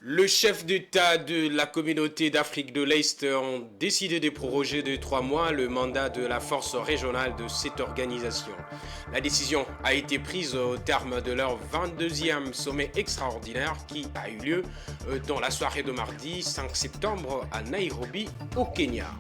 Le chef d'État de la communauté d'Afrique de l'Est a décidé de proroger de 3 mois le mandat de la force régionale de cette organisation. La décision a été prise au terme de leur 22e sommet extraordinaire qui a eu lieu dans la soirée de mardi 5 septembre à Nairobi, au Kenya.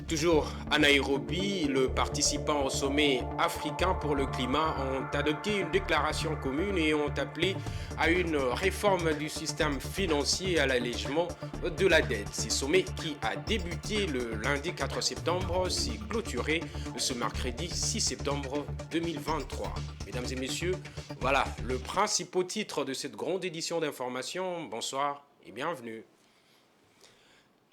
Toujours à Nairobi, les participants au sommet africain pour le climat ont adopté une déclaration commune et ont appelé à une réforme du système financier et à l'allègement de la dette. Ce sommet qui a débuté le lundi 4 septembre s'est clôturé ce mercredi 6 septembre 2023. Mesdames et messieurs, voilà le principal titre de cette grande édition d'information. Bonsoir et bienvenue.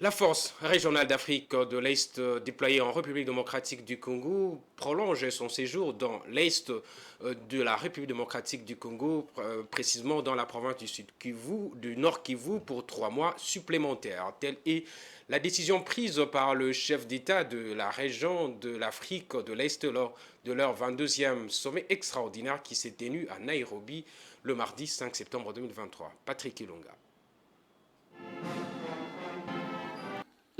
La force régionale d'Afrique de l'Est déployée en République démocratique du Congo prolonge son séjour dans l'Est de la République démocratique du Congo, précisément dans la province du Nord Kivu pour 3 mois supplémentaires. Telle est la décision prise par le chef d'État de la région de l'Afrique de l'Est lors de leur 22e sommet extraordinaire qui s'est tenu à Nairobi le mardi 5 septembre 2023. Patrick Ilonga.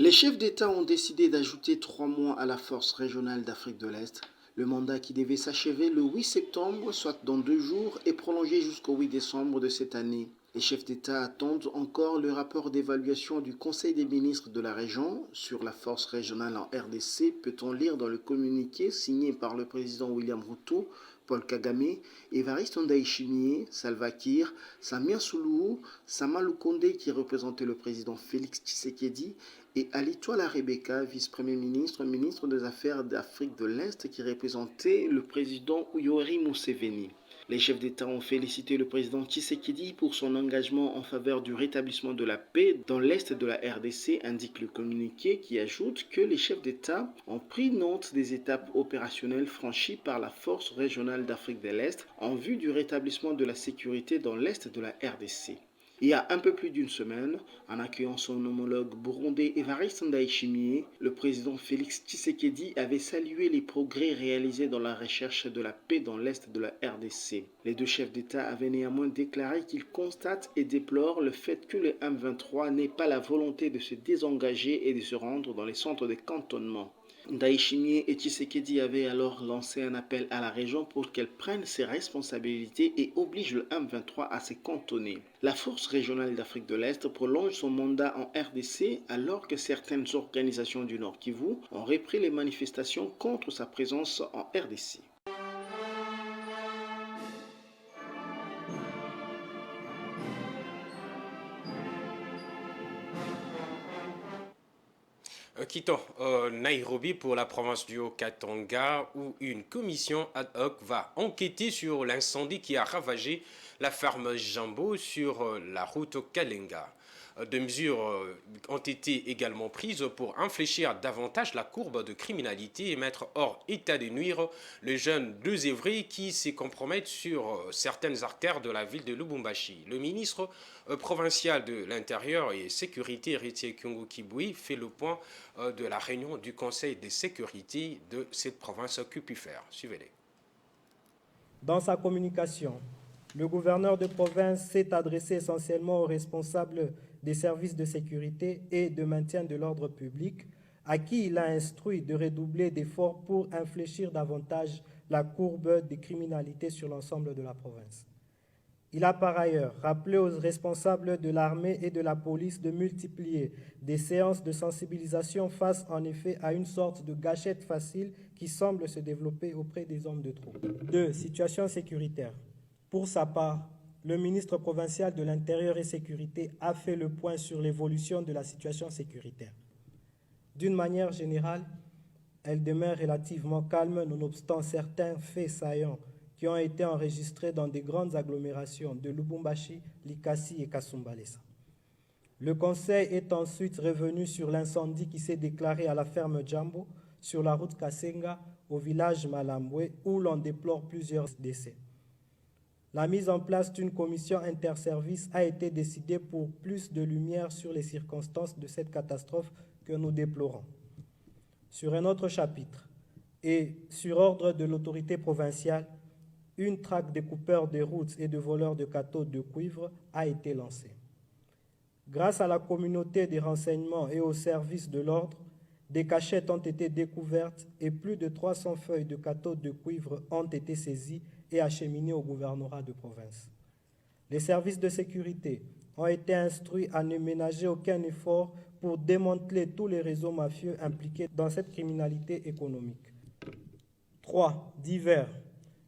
Les chefs d'État ont décidé d'ajouter 3 mois à la force régionale d'Afrique de l'Est. Le mandat qui devait s'achever le 8 septembre, soit dans 2 jours, est prolongé jusqu'au 8 décembre de cette année. Les chefs d'État attendent encore le rapport d'évaluation du Conseil des ministres de la région sur la force régionale en RDC, peut-on lire dans le communiqué signé par le président William Ruto, Paul Kagame, Évariste Ndayishimiye, Salva Kiir, Samia Suluhu, Sama Lukonde qui représentait le président Félix Tshisekedi et Alitoala Rebecca, vice-premier ministre, ministre des Affaires d'Afrique de l'Est qui représentait le président Yoweri Museveni. Les chefs d'État ont félicité le président Tshisekedi pour son engagement en faveur du rétablissement de la paix dans l'Est de la RDC, indique le communiqué qui ajoute que les chefs d'État ont pris note des étapes opérationnelles franchies par la force régionale d'Afrique de l'Est en vue du rétablissement de la sécurité dans l'Est de la RDC. Il y a un peu plus d'une semaine, en accueillant son homologue burundais Évariste Ndayishimiye, le président Félix Tshisekedi avait salué les progrès réalisés dans la recherche de la paix dans l'Est de la RDC. Les deux chefs d'État avaient néanmoins déclaré qu'ils constatent et déplorent le fait que le M23 n'ait pas la volonté de se désengager et de se rendre dans les centres de cantonnement. Ndayishimiye et Tshisekedi avaient alors lancé un appel à la région pour qu'elle prenne ses responsabilités et oblige le M23 à se cantonner. La force régionale d'Afrique de l'Est prolonge son mandat en RDC alors que certaines organisations du Nord Kivu ont repris les manifestations contre sa présence en RDC. Quittons Nairobi pour la province du Haut-Katanga où une commission ad hoc va enquêter sur l'incendie qui a ravagé la ferme Jambo sur la route Kalenga. Des mesures ont été également prises pour infléchir davantage la courbe de criminalité et mettre hors état de nuire les jeunes deux Évry qui se compromettent sur certaines artères de la ville de Lubumbashi. Le ministre provincial de l'Intérieur et Sécurité, Héritier Kyungu Kibui, fait le point de la réunion du Conseil de sécurité de cette province qu'a pu faire. Suivez-les. Dans sa communication, le gouverneur de province s'est adressé essentiellement aux responsables des services de sécurité et de maintien de l'ordre public, à qui il a instruit de redoubler d'efforts pour infléchir davantage la courbe de criminalité sur l'ensemble de la province. Il a par ailleurs rappelé aux responsables de l'armée et de la police de multiplier des séances de sensibilisation face en effet à une sorte de gâchette facile qui semble se développer auprès des hommes de troupe. 2. Situation sécuritaire. Pour sa part, le ministre provincial de l'Intérieur et Sécurité a fait le point sur l'évolution de la situation sécuritaire. D'une manière générale, elle demeure relativement calme nonobstant certains faits saillants qui ont été enregistrés dans des grandes agglomérations de Lubumbashi, Likasi et Kasumbalesa. Le Conseil est ensuite revenu sur l'incendie qui s'est déclaré à la ferme Jambo, sur la route Kasenga, au village Malambwe, où l'on déplore plusieurs décès. La mise en place d'une commission interservice a été décidée pour plus de lumière sur les circonstances de cette catastrophe que nous déplorons. Sur un autre chapitre, et sur ordre de l'autorité provinciale, une traque de coupeurs de routes et de voleurs de cathodes de cuivre a été lancée. Grâce à la communauté des renseignements et aux services de l'ordre, des cachettes ont été découvertes et plus de 300 feuilles de cathodes de cuivre ont été saisies et acheminées au gouvernorat de province. Les services de sécurité ont été instruits à ne ménager aucun effort pour démanteler tous les réseaux mafieux impliqués dans cette criminalité économique. 3. Divers.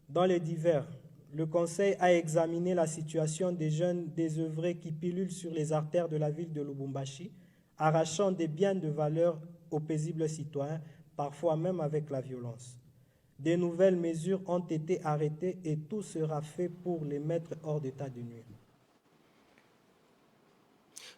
Dans les divers, le Conseil a examiné la situation des jeunes désœuvrés qui pilulent sur les artères de la ville de Lubumbashi, arrachant des biens de valeur aux paisibles citoyens, parfois même avec la violence. Des nouvelles mesures ont été arrêtées et tout sera fait pour les mettre hors d'état de nuire.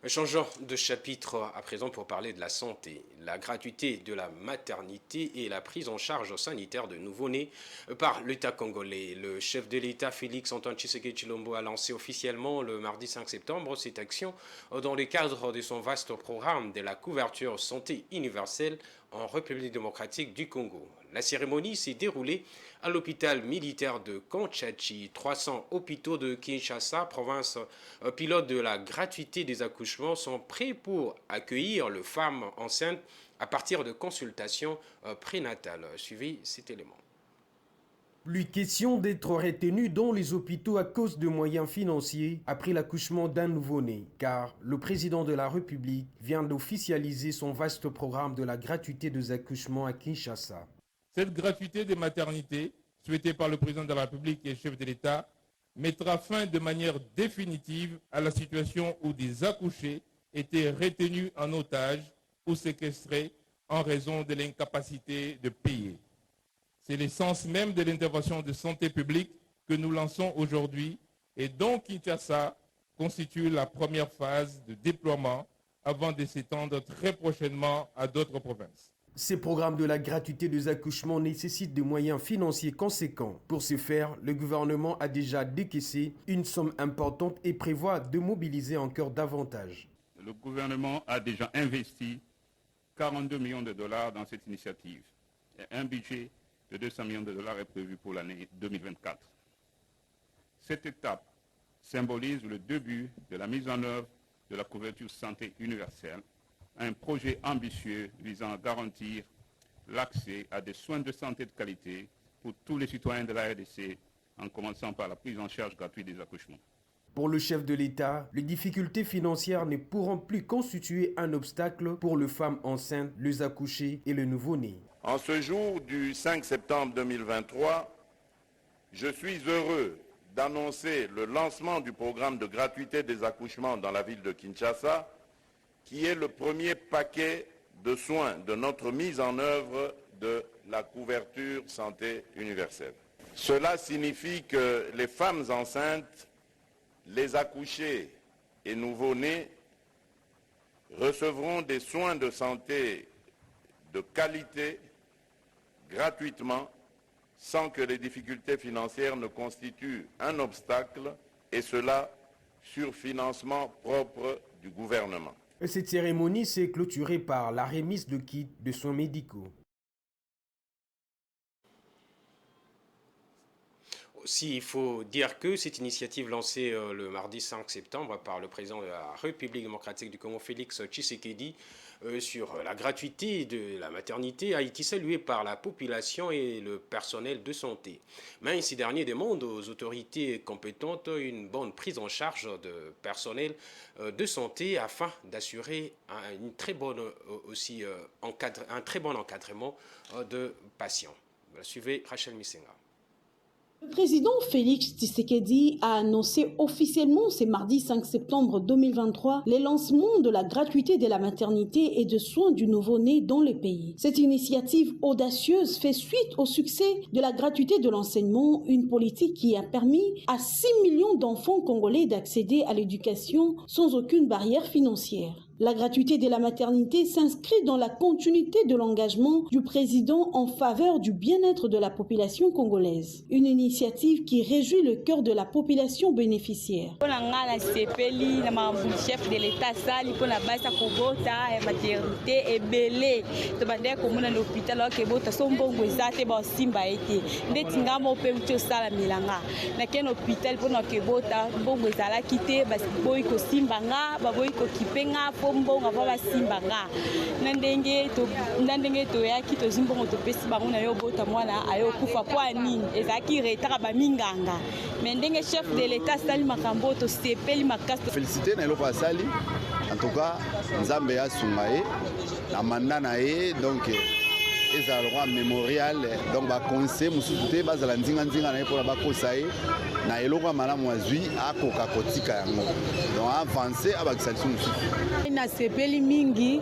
Changeons de chapitre à présent pour parler de la santé, la gratuité de la maternité et la prise en charge sanitaire de nouveau-nés par l'État congolais. Le chef de l'État, Félix Antoine Tshisekedi Tshilombo, a lancé officiellement le mardi 5 septembre cette action dans le cadre de son vaste programme de la couverture santé universelle en République démocratique du Congo. La cérémonie s'est déroulée à l'hôpital militaire de Kanchachi. 300 hôpitaux de Kinshasa, province pilote de la gratuité des accouchements, sont prêts pour accueillir les femmes enceintes à partir de consultations prénatales. Suivez cet élément. Plus question d'être retenu dans les hôpitaux à cause de moyens financiers après l'accouchement d'un nouveau-né, car le président de la République vient d'officialiser son vaste programme de la gratuité des accouchements à Kinshasa. Cette gratuité des maternités, souhaitée par le président de la République et chef de l'État, mettra fin de manière définitive à la situation où des accouchés étaient retenus en otage ou séquestrés en raison de l'incapacité de payer. C'est l'essence même de l'intervention de santé publique que nous lançons aujourd'hui et dont Kinshasa constitue la première phase de déploiement avant de s'étendre très prochainement à d'autres provinces. Ces programmes de la gratuité des accouchements nécessitent des moyens financiers conséquents. Pour ce faire, le gouvernement a déjà décaissé une somme importante et prévoit de mobiliser encore davantage. Le gouvernement a déjà investi 42 millions de dollars dans cette initiative et un budget de 200 millions de dollars est prévu pour l'année 2024. Cette étape symbolise le début de la mise en œuvre de la couverture santé universelle, un projet ambitieux visant à garantir l'accès à des soins de santé de qualité pour tous les citoyens de la RDC, en commençant par la prise en charge gratuite des accouchements. Pour le chef de l'État, les difficultés financières ne pourront plus constituer un obstacle pour les femmes enceintes, les accouchés et le nouveau-né. En ce jour du 5 septembre 2023, je suis heureux d'annoncer le lancement du programme de gratuité des accouchements dans la ville de Kinshasa, qui est le premier paquet de soins de notre mise en œuvre de la couverture santé universelle. Cela signifie que les femmes enceintes, les accouchés et nouveau-nés recevront des soins de santé de qualité gratuitement, sans que les difficultés financières ne constituent un obstacle, et cela sur financement propre du gouvernement. Cette cérémonie s'est clôturée par la remise de kits de soins médicaux. Aussi, il faut dire que cette initiative lancée le mardi 5 septembre par le président de la République démocratique du Congo, Félix Tshisekedi, sur la gratuité de la maternité a été saluée par la population et le personnel de santé. Mais ces derniers demandent aux autorités compétentes une bonne prise en charge de personnel de santé afin d'assurer un très bon encadrement de patients. Suivez Rachel Missenga. Le président Félix Tshisekedi a annoncé officiellement ce mardi 5 septembre 2023 les lancements de la gratuité de la maternité et de soins du nouveau-né dans le pays. Cette initiative audacieuse fait suite au succès de la gratuité de l'enseignement, une politique qui a permis à 6 millions d'enfants congolais d'accéder à l'éducation sans aucune barrière financière. La gratuité de la maternité s'inscrit dans la continuité de l'engagement du président en faveur du bien-être de la population congolaise. Une initiative qui réjouit le cœur de la population bénéficiaire. Chef de l'État sali pour la base à Kogota et maternité et belé. De manière commune à l'hôpital que bota sombo ngwezate ba simba été. Ndetinga mo pe ucho sala milanga. Na ken hôpital pour na kebota bongo ezala kité ba boy ko simba nga ba boy ko kipenga pombo nga ba simba nga. Ndenge to ya kito zimbo to pesi bango na yo bota mwana ayo kufa kwa nini ezaki retard ba minganga. Mais ndenge chef de l'État sali makambo to sepeli makasta. Félicité na eloko asali. En tout cas, Nzambe ya sungae na manda na ye donc ezalwa mémorial donc ba conseil mususu te bazala nzinga na ye pour ba kosaye na eloko malamu azwi akoka kotika yango. Donc avancer abakisalisu mususu. Na sepeli mingi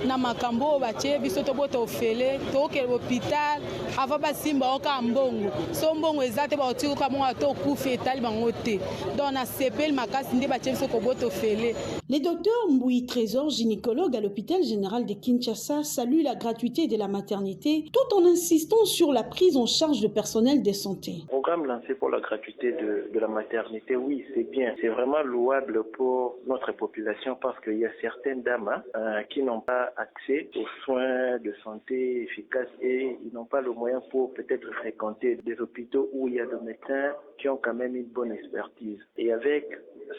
na makambo batie biso to bota ofele to ke hôpital ava basimba oka mbongo so mbongo ezate ba otiko ka mo ato kufa etali bango te donc na sepel makasi nde batie biso ko bota ofele. Le docteur Mboui Trésor, gynécologue à l'hôpital général de Kinshasa, salue la gratuité de la maternité tout en insistant sur la prise en charge de personnel de santé. Le programme lancé pour la gratuité de la maternité, oui, c'est bien. C'est vraiment louable pour notre population parce qu'il y a certaines dames qui n'ont pas accès aux soins de santé efficaces et ils n'ont pas le moyen pour peut-être fréquenter des hôpitaux où il y a des médecins qui ont quand même une bonne expertise. Et avec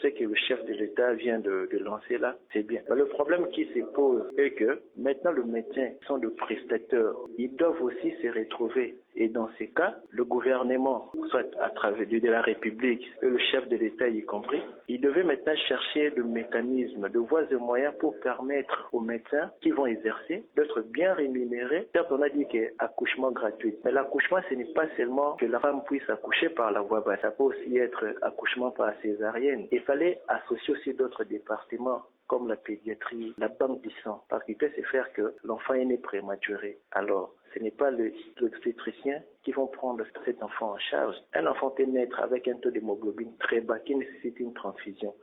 ce que le chef de l'État vient de lancer là, c'est bien. Mais le problème qui se pose est que maintenant les médecins sont de prestataires. Ils doivent aussi se retrouver. Et dans ces cas, le gouvernement, soit à travers de la République et le chef de l'État y compris, il devait maintenant chercher le mécanisme, de voies et moyens pour permettre aux médecins qui vont exercer d'être bien rémunérés. Certes, on a dit qu'accouchement gratuit. Mais l'accouchement, ce n'est pas seulement que la femme puisse accoucher par la voie basse. Ça peut aussi être accouchement par césarienne. Il fallait associer aussi d'autres départements comme la pédiatrie, la banque du sang, parce qu'il peut se faire que l'enfant est né prématuré. Alors, ce n'est pas l'obstétricien qui vont prendre cet enfant en charge. Un enfant peut naître avec un taux d'hémoglobine très bas qui nécessite une transfusion.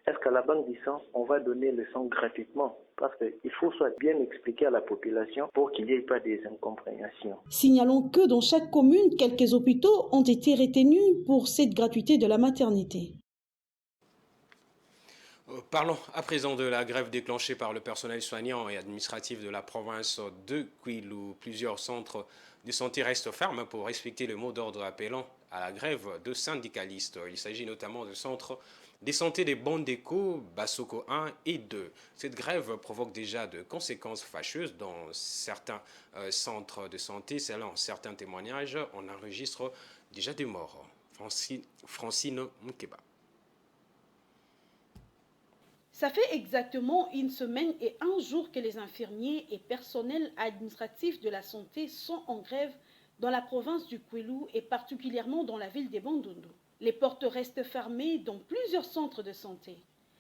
Est-ce qu'à la banque du sang, on va donner le sang gratuitement? Parce qu'il faut soit bien expliquer à la population pour qu'il n'y ait pas des incompréhensions. Signalons que dans chaque commune, quelques hôpitaux ont été retenus pour cette gratuité de la maternité. Parlons à présent de la grève déclenchée par le personnel soignant et administratif de la province de Kwilu. Plusieurs centres de santé restent fermes pour respecter le mot d'ordre appelant à la grève de syndicalistes. Il s'agit notamment de centres de santé des Bondeko, Basoko 1 et 2. Cette grève provoque déjà de conséquences fâcheuses dans certains centres de santé. Selon certains témoignages, on enregistre déjà des morts. Francine Mkeba. Ça fait exactement une semaine et un jour que les infirmiers et personnels administratifs de la santé sont en grève dans la province du Kwilu et particulièrement dans la ville de Bandundu. Les portes restent fermées dans plusieurs centres de santé.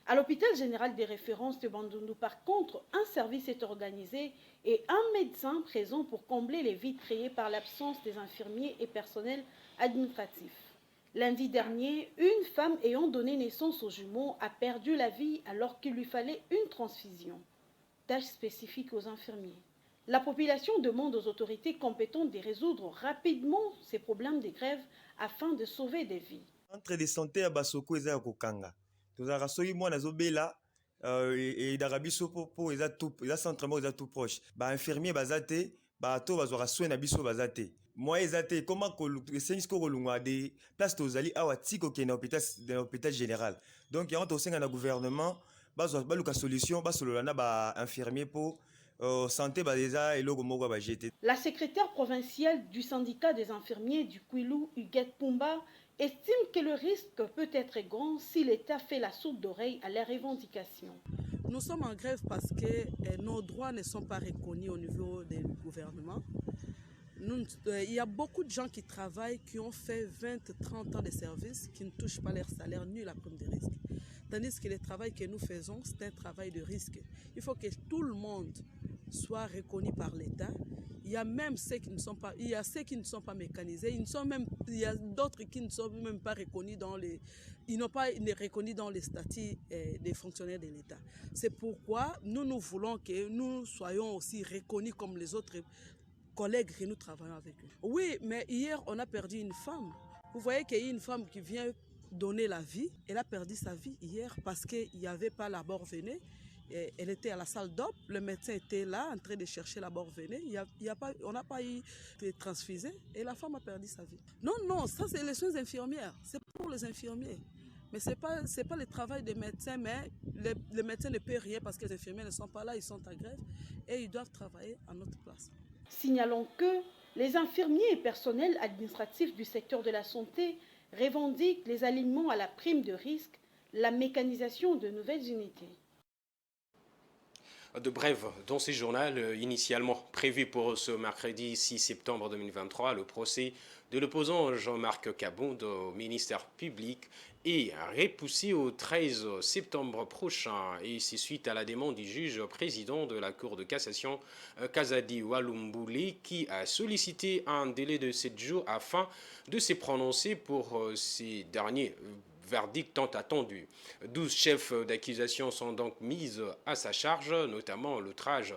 À l'hôpital général des références de Bandundu, par contre, un service est organisé et un médecin présent pour combler les vides créées par l'absence des infirmiers et personnels administratifs. Lundi dernier, une femme ayant donné naissance aux jumeaux a perdu la vie alors qu'il lui fallait une transfusion. Tâche spécifique aux infirmiers. La population demande aux autorités compétentes de résoudre rapidement ces problèmes de grève afin de sauver des vies. Centre de santé à Basoko eza kokanga. Tozara soyi mwana zobela et darabiso po eza centre mo eza tout proche. Ba infirmier bazate, ba to bazora soin na biso bazate. Moi ezate comment ko sengisko kolungwa de place tozali awa tiko ke na hôpital général. Donc il y a un senga na gouvernement bazwa baluka solution basolola na ba infirmier po santé bazeza eloko moko ba jeter. La secrétaire provinciale du syndicat des infirmiers du Kwilu, Huguette Pumba, estime que le risque peut être grand si l'État fait la sourde d'oreille à leurs revendications. Nous sommes en grève parce que nos droits ne sont pas reconnus au niveau du gouvernement. Il y a beaucoup de gens qui travaillent, qui ont fait 20-30 ans de service, qui ne touchent pas leur salaire ni la prime de risque. Tandis que le travail que nous faisons, c'est un travail de risque. Il faut que tout le monde soit reconnu par l'État. Il y a même ceux qui ne sont pas, il y a ceux qui ne sont pas mécanisés, il y a d'autres qui ne sont même pas reconnus dans les, ils n'ont pas reconnus dans les statuts des fonctionnaires de l'État. C'est pourquoi nous voulons que nous soyons aussi reconnus comme les autres collègues que nous travaillons avec eux. Oui, mais hier on a perdu une femme. Vous voyez qu'il y a une femme qui vient donner la vie. Elle a perdu sa vie hier parce qu'il n'y avait pas la Borvenay. Elle était à la salle d'op, le médecin était là en train de chercher la Borvenay. On n'a pas eu de transfusé et la femme a perdu sa vie. Non, ça c'est les soins infirmières. C'est pour les infirmiers. Mais ce n'est pas le travail des médecins, mais les médecins ne paient rien parce que les infirmiers ne sont pas là, ils sont en grève et ils doivent travailler à notre place. Signalons que les infirmiers et personnels administratifs du secteur de la santé revendiquent les alignements à la prime de risque, la mécanisation de nouvelles unités. De brève, dans ce journal, initialement prévu pour ce mercredi 6 septembre 2023, le procès de l'opposant Jean-Marc Kabound au ministère public est repoussé au 13 septembre prochain et c'est suite à la demande du juge président de la Cour de cassation, Kazadi Walumbouli, qui a sollicité un délai de 7 jours afin de se prononcer pour ces derniers verdict tant attendu. 12 chefs d'accusation sont donc mis à sa charge, notamment l'outrage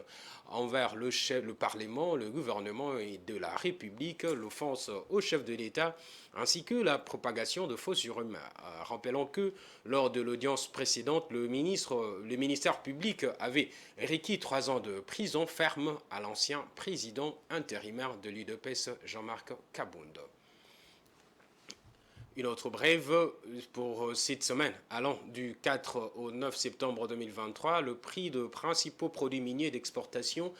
envers le Parlement, le gouvernement et de la République, l'offense au chef de l'État, ainsi que la propagation de fausses rumeurs. Rappelons que lors de l'audience précédente, le ministère public avait requis 3 ans de prison ferme à l'ancien président intérimaire de l'UDPS, Jean-Marc Kabound. Une autre brève pour cette semaine, allant du 4 au 9 septembre 2023, le prix de principaux produits miniers d'exportation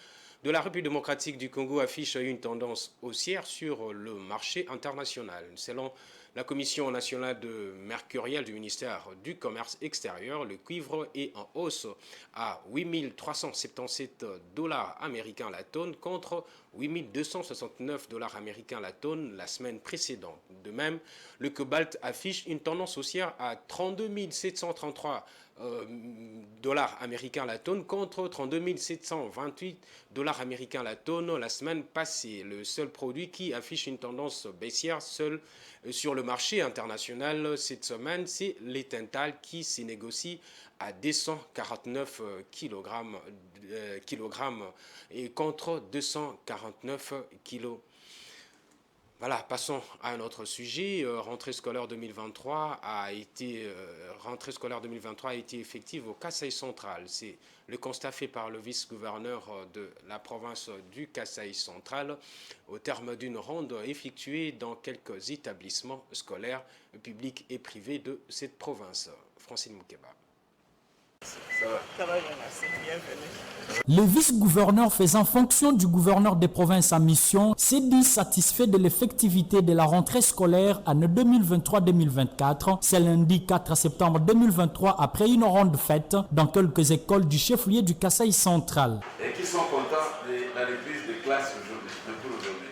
de la République démocratique du Congo affiche une tendance haussière sur le marché international. Selon la Commission nationale de mercuriel du ministère du Commerce extérieur, le cuivre est en hausse à 8 377 $ américains la tonne contre 8 269 $ américains la tonne la semaine précédente. De même, le cobalt affiche une tendance haussière à 32 733 $ américains la tonne contre 32 728 $ américains la tonne la semaine passée. Le seul produit qui affiche une tendance baissière seul sur le marché international cette semaine, c'est l'éthanol qui se négocie à 249 kg et contre 249 kg. Voilà, passons à un autre sujet. Rentrée scolaire 2023 a été effective au Kasaï central. C'est le constat fait par le vice-gouverneur de la province du Kasaï central au terme d'une ronde effectuée dans quelques établissements scolaires publics et privés de cette province. Francine Moukeba. Ça va bien, merci. Bienvenue. Le vice-gouverneur faisant fonction du gouverneur des provinces en mission s'est dit satisfait de l'effectivité de la rentrée scolaire année 2023-2024. C'est lundi 4 septembre 2023 après une ronde faite dans quelques écoles du chef-lieu du Kasaï central. Et qui sont contents de la reprise des classes aujourd'hui, pour aujourd'hui.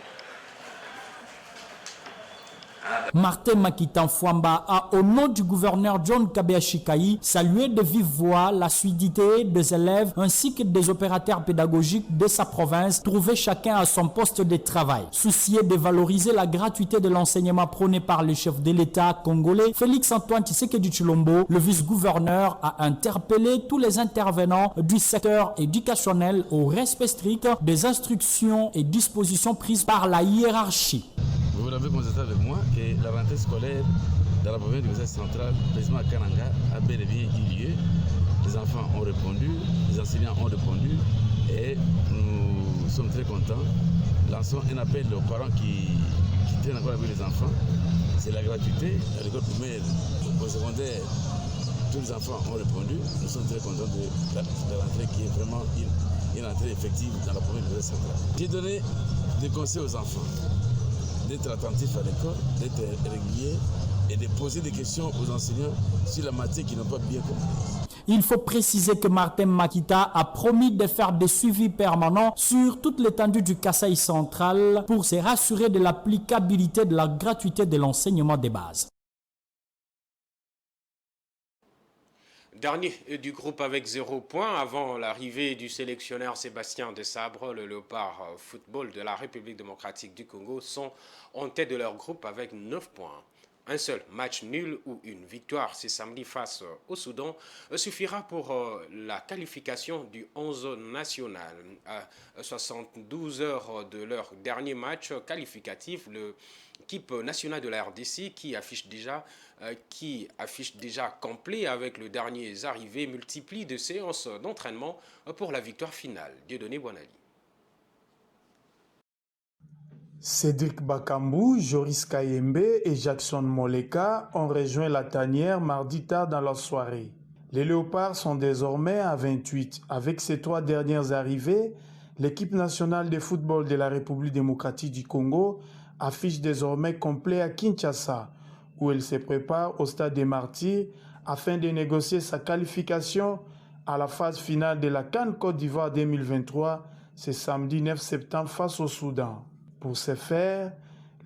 Martin Makita Fwamba a, au nom du gouverneur John Kabeashikaï, salué de vive voix la fluidité des élèves ainsi que des opérateurs pédagogiques de sa province, trouvés chacun à son poste de travail. Soucié de valoriser la gratuité de l'enseignement prôné par le chef de l'État congolais, Félix-Antoine Tshisekedi Tshilombo, le vice-gouverneur a interpellé tous les intervenants du secteur éducationnel au respect strict des instructions et dispositions prises par la hiérarchie. Vous l'avez constaté avec moi que la rentrée scolaire dans la province du Kasaï central, précisément à Kananga, a bel et bien eu lieu. Les enfants ont répondu, les enseignants ont répondu et nous sommes très contents. Lançons un appel aux parents qui traînent encore avec les enfants. C'est la gratuité à l'école primaire, au secondaire. Tous les enfants ont répondu. Nous sommes très contents de la rentrée qui est vraiment une rentrée effective dans la province du Kasaï central. J'ai donné des conseils aux enfants d'être attentifs à l'école, d'être réguliers et de poser des questions aux enseignants sur la matière qu'ils n'ont pas bien compris. Il faut préciser que Martin Makita a promis de faire des suivis permanents sur toute l'étendue du Kasaï central pour se rassurer de l'applicabilité de la gratuité de l'enseignement des bases. Dernier du groupe avec 0 points avant l'arrivée du sélectionneur Sébastien Desabre, le Léopard Football de la République démocratique du Congo sont en tête de leur groupe avec 9 points. Un seul match nul ou une victoire ce samedi face au Soudan suffira pour la qualification du 11 national. À 72 heures de leur dernier match qualificatif, l'équipe nationale de la RDC qui affiche déjà complet avec le dernier arrivé multiplie de séances d'entraînement pour la victoire finale. Dieudonné Boinali. Cédric Bakambu, Joris Kayembe et Jackson Moleka ont rejoint la tanière mardi tard dans la soirée. Les Léopards sont désormais à 28. Avec ces 3 dernières arrivées, l'équipe nationale de football de la République démocratique du Congo affiche désormais complet à Kinshasa, où elle se prépare au stade des Martyrs afin de négocier sa qualification à la phase finale de la CAN Côte d'Ivoire 2023, ce samedi 9 septembre face au Soudan. Pour ce faire,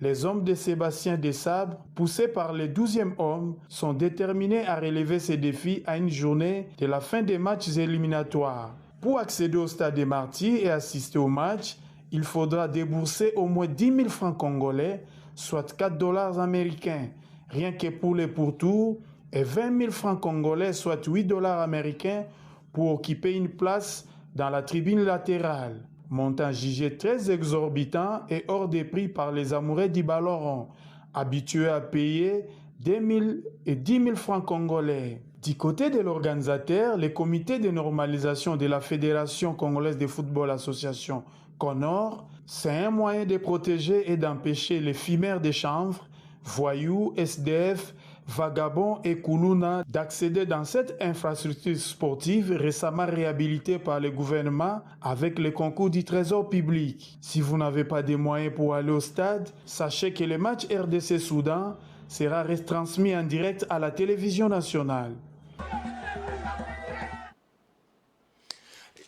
les hommes de Sébastien Desabre, poussés par les 12e hommes, sont déterminés à relever ces défis à une journée de la fin des matchs éliminatoires. Pour accéder au stade des Martyrs et assister au match, il faudra débourser au moins 10 000 francs congolais, soit 4 $ américains, rien que pour les pourtours, et 20 000 francs congolais, soit 8 $ américains, pour occuper une place dans la tribune latérale. Montant jugé très exorbitant et hors des prix par les amoureux du ballon rond, habitués à payer 2 000 et 10 000 francs congolais. Du côté de l'organisateur, le comité de normalisation de la Fédération congolaise de football association CONOR, c'est un moyen de protéger et d'empêcher les fumeurs de chanvre, voyous, SDF, vagabonds et Koulouna d'accéder dans cette infrastructure sportive récemment réhabilitée par le gouvernement avec le concours du trésor public. Si vous n'avez pas de moyens pour aller au stade, sachez que le match RDC-Soudan sera retransmis en direct à la télévision nationale.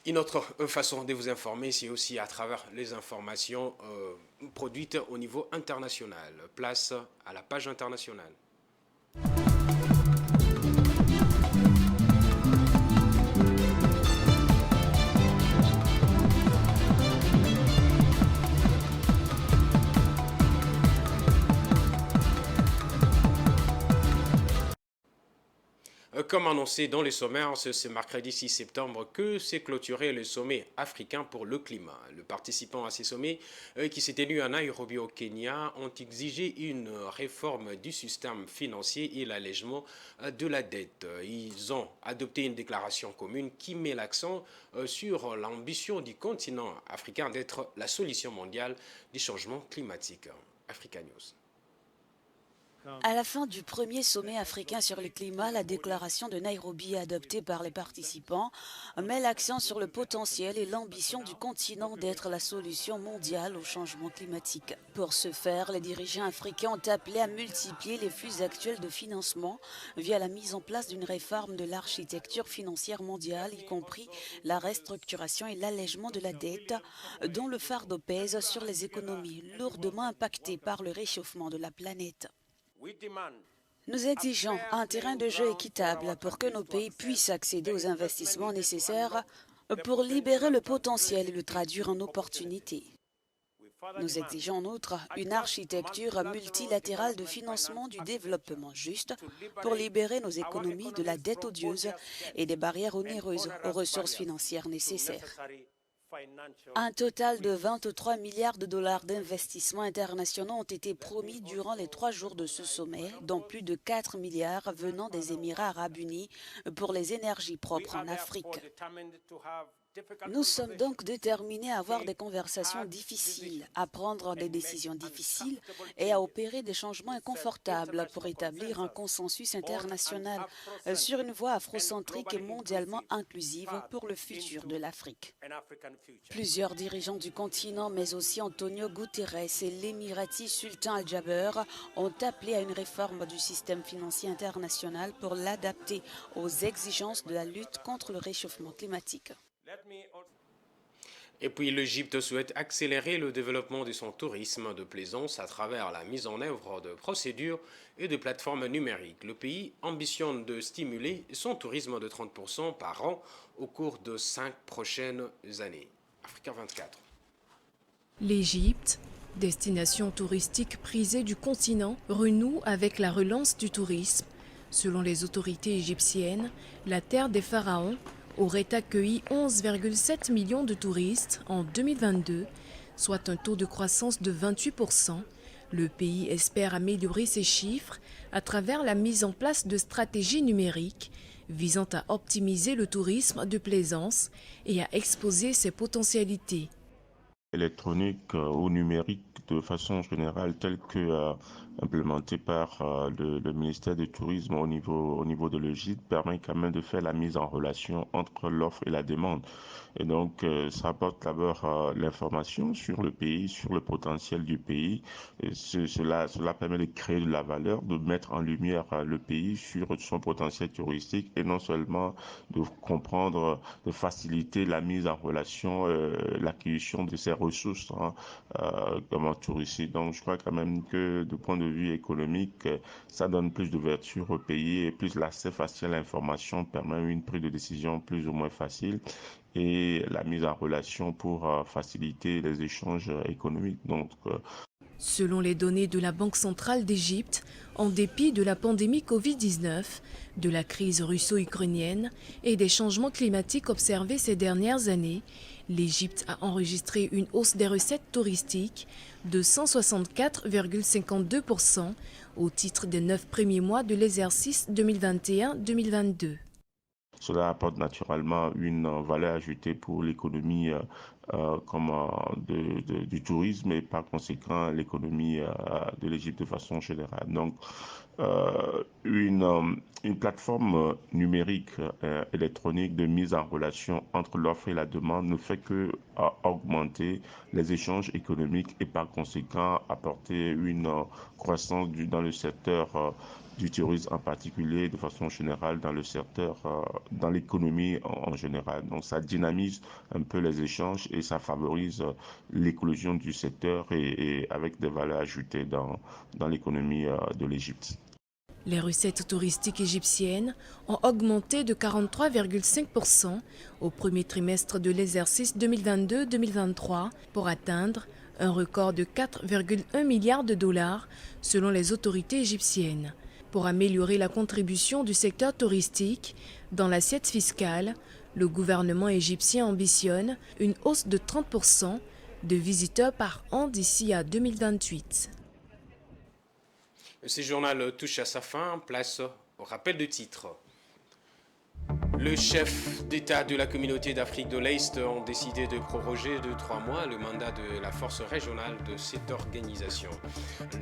Une autre façon de vous informer, c'est aussi à travers les informations produites au niveau international. Place à la page internationale. Comme annoncé dans les sommaires, ce mercredi 6 septembre que s'est clôturé le sommet africain pour le climat. Les participants à ces sommets qui s'est tenu à Nairobi au Kenya ont exigé une réforme du système financier et l'allègement de la dette. Ils ont adopté une déclaration commune qui met l'accent sur l'ambition du continent africain d'être la solution mondiale du changement climatique. Africa News. À la fin du premier sommet africain sur le climat, la déclaration de Nairobi adoptée par les participants met l'accent sur le potentiel et l'ambition du continent d'être la solution mondiale au changement climatique. Pour ce faire, les dirigeants africains ont appelé à multiplier les flux actuels de financement via la mise en place d'une réforme de l'architecture financière mondiale, y compris la restructuration et l'allègement de la dette, dont le fardeau pèse sur les économies lourdement impactées par le réchauffement de la planète. Nous exigeons un terrain de jeu équitable pour que nos pays puissent accéder aux investissements nécessaires pour libérer le potentiel et le traduire en opportunités. Nous exigeons en outre une architecture multilatérale de financement du développement juste pour libérer nos économies de la dette odieuse et des barrières onéreuses aux ressources financières nécessaires. Un total de 23 milliards de dollars d'investissements internationaux ont été promis durant les 3 jours de ce sommet, dont plus de 4 milliards venant des Émirats arabes unis pour les énergies propres en Afrique. Nous sommes donc déterminés à avoir des conversations difficiles, à prendre des décisions difficiles et à opérer des changements inconfortables pour établir un consensus international sur une voie afrocentrique et mondialement inclusive pour le futur de l'Afrique. Plusieurs dirigeants du continent, mais aussi Antonio Guterres et l'émirati Sultan Al-Jaber, ont appelé à une réforme du système financier international pour l'adapter aux exigences de la lutte contre le réchauffement climatique. Et puis l'Égypte souhaite accélérer le développement de son tourisme de plaisance à travers la mise en œuvre de procédures et de plateformes numériques. Le pays ambitionne de stimuler son tourisme de 30% par an au cours de 5 prochaines années. Africa 24. L'Égypte, destination touristique prisée du continent, renoue avec la relance du tourisme. Selon les autorités égyptiennes, la terre des pharaons aurait accueilli 11,7 millions de touristes en 2022, soit un taux de croissance de 28%. Le pays espère améliorer ces chiffres à travers la mise en place de stratégies numériques visant à optimiser le tourisme de plaisance et à exposer ses potentialités. Électronique ou numérique de façon générale telle que implémentée par le ministère du Tourisme au niveau de l'Égypte permet quand même de faire la mise en relation entre l'offre et la demande. Et donc ça apporte d'abord l'information sur le pays, sur le potentiel du pays. Et cela permet de créer de la valeur, de mettre en lumière le pays sur son potentiel touristique et non seulement de comprendre, de faciliter la mise en relation, l'acquisition de ces ressources comme en touristique. Donc je crois quand même que du point de vue économique, ça donne plus d'ouverture au pays et plus l'accès facile à l'information permet une prise de décision plus ou moins facile et la mise en relation pour faciliter les échanges économiques. Donc, selon les données de la Banque centrale d'Égypte, en dépit de la pandémie Covid-19, de la crise russo-ukrainienne et des changements climatiques observés ces dernières années, l'Égypte a enregistré une hausse des recettes touristiques de 164,52% au titre des 9 premiers mois de l'exercice 2021-2022. Cela apporte naturellement une valeur ajoutée pour l'économie du tourisme et par conséquent l'économie de l'Égypte de façon générale. Donc une plateforme numérique électronique de mise en relation entre l'offre et la demande ne fait que augmenter les échanges économiques et par conséquent apporter une croissance dans le secteur du tourisme en particulier, de façon générale dans le secteur, dans l'économie en général. Donc ça dynamise un peu les échanges et ça favorise l'éclosion du secteur et avec des valeurs ajoutées dans l'économie de l'Égypte. Les recettes touristiques égyptiennes ont augmenté de 43,5% au premier trimestre de l'exercice 2022-2023 pour atteindre un record de 4,1 milliards de dollars selon les autorités égyptiennes. Pour améliorer la contribution du secteur touristique dans l'assiette fiscale, le gouvernement égyptien ambitionne une hausse de 30% de visiteurs par an d'ici à 2028. Ce journal touche à sa fin, place au rappel de titres. Le chef d'État de la communauté d'Afrique de l'Est ont décidé de proroger de 3 mois le mandat de la force régionale de cette organisation.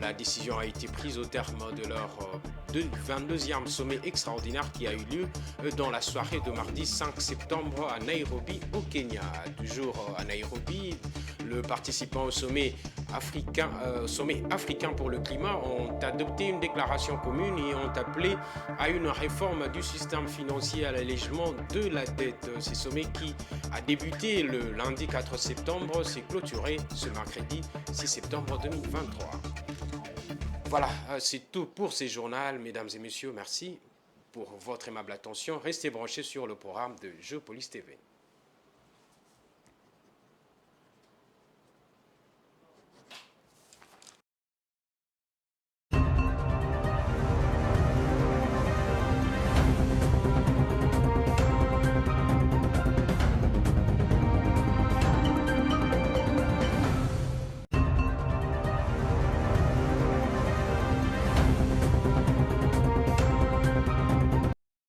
La décision a été prise au terme de leur 22e sommet extraordinaire qui a eu lieu dans la soirée de mardi 5 septembre à Nairobi au Kenya. Toujours à Nairobi, les participants au sommet africain pour le climat ont adopté une déclaration commune et ont appelé à une réforme du système financier à l'allègement de la dette. Ce sommet qui a débuté le lundi 4 septembre s'est clôturé ce mercredi 6 septembre 2023. Voilà, c'est tout pour ces journaux, mesdames et messieurs. Merci pour votre aimable attention. Restez branchés sur le programme de Géopolis TV.